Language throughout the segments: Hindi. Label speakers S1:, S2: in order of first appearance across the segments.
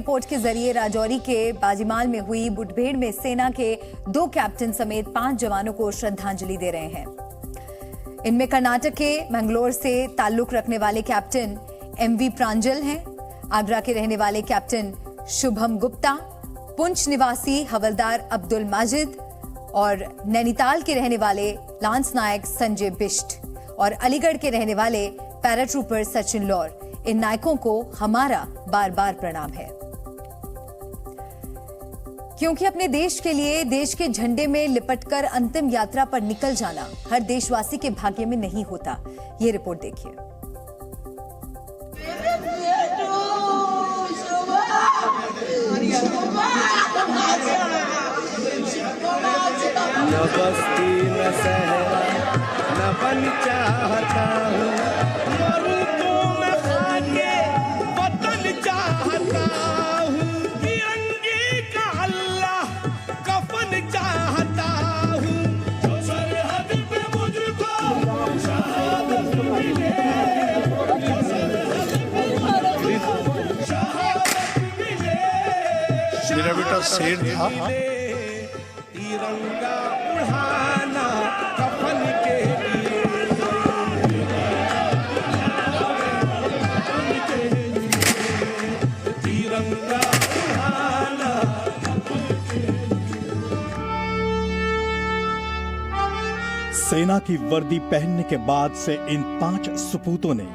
S1: रिपोर्ट के जरिए राजौरी के बाजीमाल में हुई मुठभेड़ में सेना के 2 कैप्टन समेत 5 जवानों को श्रद्धांजलि दे रहे हैं। इनमें कर्नाटक के मंगलोर से ताल्लुक रखने वाले कैप्टन एमवी प्रांजल हैं, आगरा के रहने वाले कैप्टन शुभम गुप्ता, पुंछ निवासी हवलदार अब्दुल माजिद और नैनीताल के रहने वाले लांस नायक संजय बिष्ट और अलीगढ़ के रहने वाले पैराट्रूपर सचिन लौर। इन नायकों को हमारा बार बार प्रणाम है, क्योंकि अपने देश के लिए देश के झंडे में लिपटकर अंतिम यात्रा पर निकल जाना हर देशवासी के भाग्य में नहीं होता। ये रिपोर्ट देखिए।
S2: न बस्ती न सहरा न बन चाहता हूँ, मरूं तो मैं खाके वतन चाहता हूँ, तिरंगे का अल्लाह कफन चाहता हूँ, जो सरहद पे मुझको शहादत मिले, जो सरहद पे मुझको शहादत मिले।
S3: मेरा बेटा शेर था,
S2: तिरंगा उड़ाना कफन के लिए, तिरंगा उड़ाना।
S4: सेना की वर्दी पहनने के बाद से इन 5 सपूतों ने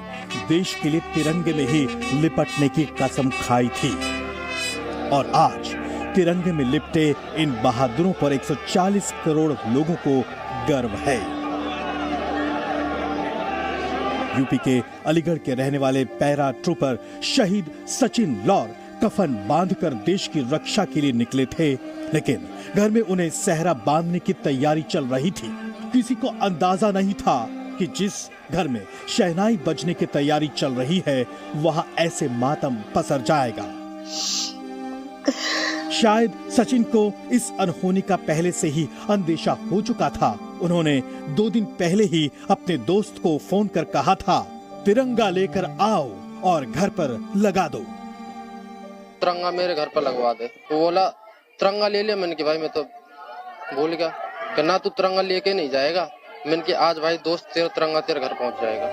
S4: देश के लिए तिरंगे में ही लिपटने की कसम खाई थी और आज तिरंगे में लिपटे इन बहादुरों पर 140 करोड़ लोगों को गर्व है। यूपी के अलीगढ़ के रहने वाले पैरा ट्रूपर शहीद सचिन लौर कफन बांधकर देश की रक्षा के लिए निकले थे, लेकिन घर में उन्हें सहरा बांधने की तैयारी चल रही थी। किसी को अंदाजा नहीं था कि जिस घर में शहनाई बजने की तैयारी चल रही है वहां ऐसे मातम पसर जाएगा। शायद सचिन को इस अनहोनी का पहले से ही अंदेशा हो चुका था। उन्होंने 2 दिन पहले ही अपने दोस्त को फोन कर कहा था, तिरंगा लेकर आओ और घर पर लगा दो।
S5: तिरंगा मेरे घर पर लगवा दे। वो बोला तिरंगा ले ले। मैंने कि भाई मैं तो भूल गया कि ना तू तिरंगा लेके नहीं जाएगा। मैंने कि आज भाई दोस्त तेरा तिरंगा तेरे घर पहुंच जाएगा।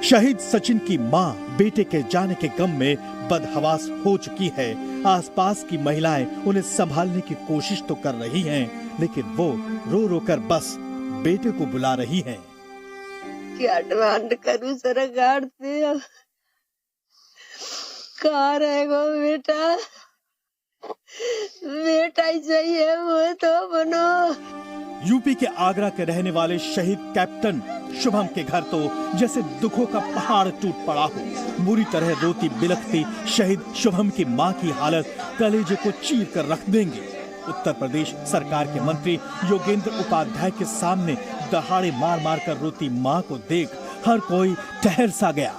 S4: शहीद सचिन की मां बेटे के जाने के गम में बदहवास हो चुकी है। आसपास की महिलाएं उन्हें संभालने की कोशिश तो कर रही हैं, लेकिन वो रो रो कर बस बेटे को बुला रही हैं।
S6: क्या डिमांड करूं सरकार से? कहाँ रहेगा बेटा? बेटा ही चाहिए, वो तो बनो।
S4: यूपी के आगरा के रहने वाले शहीद कैप्टन शुभम के घर तो जैसे दुखों का पहाड़ टूट पड़ा हो। बुरी तरह रोती बिलखती शहीद शुभम की मां की हालत कलेजे को चीर कर रख देंगे। उत्तर प्रदेश सरकार के मंत्री योगेंद्र उपाध्याय के सामने दहाड़े मार मार कर रोती मां को देख हर कोई ठहर सा गया।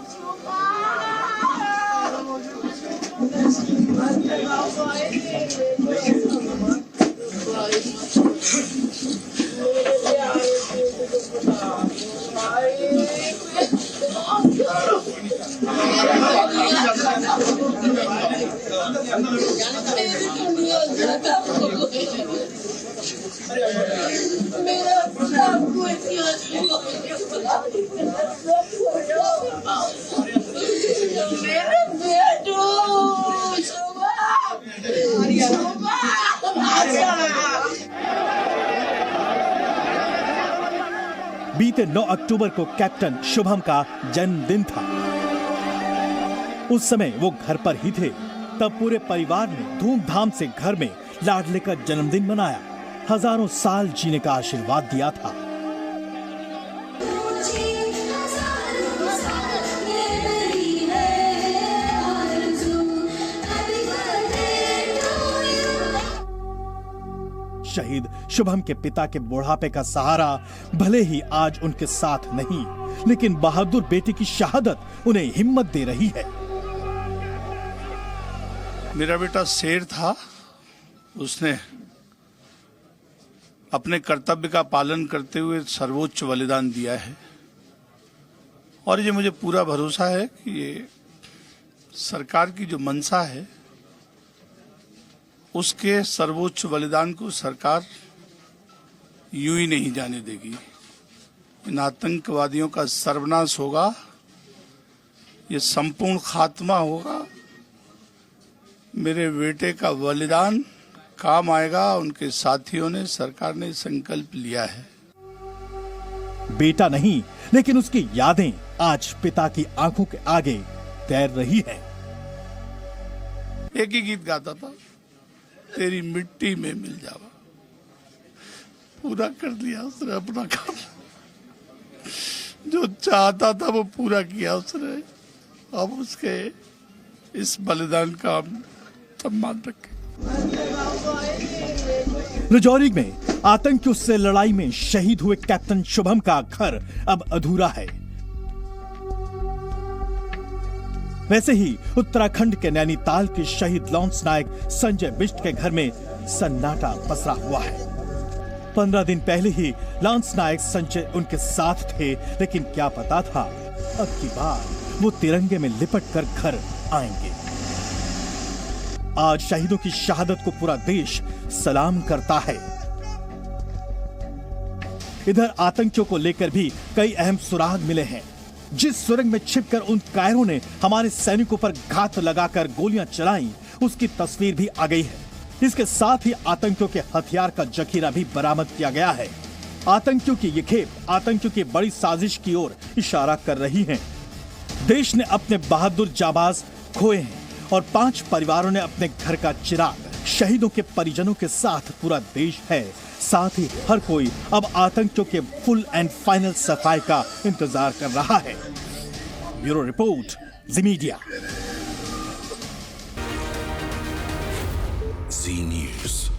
S4: बीते 9 अक्टूबर को कैप्टन शुभम का जन्मदिन था। उस समय वो घर पर ही थे। तब पूरे परिवार ने धूमधाम से घर में लाडले का जन्मदिन मनाया, हजारों साल जीने का आशीर्वाद दिया था। शहीद शुभम के पिता के बुढ़ापे का सहारा भले ही आज उनके साथ नहीं, लेकिन बहादुर बेटे की शहादत उन्हें हिम्मत दे रही है।
S3: मेरा बेटा शेर था, उसने अपने कर्तव्य का पालन करते हुए सर्वोच्च बलिदान दिया है और ये मुझे पूरा भरोसा है कि ये सरकार की जो मंशा है उसके सर्वोच्च बलिदान को सरकार यूं ही नहीं जाने देगी। इन आतंकवादियों का सर्वनाश होगा, ये संपूर्ण खात्मा होगा। मेरे बेटे का बलिदान काम आएगा। उनके साथियों ने, सरकार ने संकल्प लिया है।
S4: बेटा नहीं, लेकिन उसकी यादें आज पिता की आंखों के आगे तैर रही हैं।
S3: एक ही गीत गाता था, तेरी मिट्टी में मिल जावा। पूरा कर दिया उसने अपना काम, जो चाहता था वो पूरा किया उसने। अब उसके इस बलिदान का हम सम्मान रखें।
S4: राजौरी में आतंकियों से लड़ाई में शहीद हुए कैप्टन शुभम का घर अब अधूरा है। वैसे ही उत्तराखंड के नैनीताल के शहीद लॉन्स नायक संजय बिष्ट के घर में सन्नाटा पसरा हुआ है। 15 दिन पहले ही लॉन्स नायक संजय उनके साथ थे, लेकिन क्या पता था अब की बार वो तिरंगे में लिपट कर घर आएंगे। आज शहीदों की शहादत को पूरा देश सलाम करता है। इधर आतंकियों को लेकर भी कई अहम सुराग मिले हैं। जिस सुरंग में छिपकर उन कायरों ने हमारे सैनिकों पर घात लगाकर गोलियां चलाई, उसकी तस्वीर भी आ गई है। इसके साथ ही आतंकियों के हथियार का जखीरा भी बरामद किया गया है। आतंकियों की ये खेप आतंकियों की बड़ी साजिश की ओर इशारा कर रही है। देश ने अपने बहादुर जाबाज खोए हैं और 5 परिवारों ने अपने घर का चिराग। शहीदों के परिजनों के साथ पूरा देश है। साथ ही हर कोई अब आतंकियों के फुल एंड फाइनल सफाई का इंतजार कर रहा है। ब्यूरो रिपोर्ट, जी मीडिया।
S7: जी न्यूज़।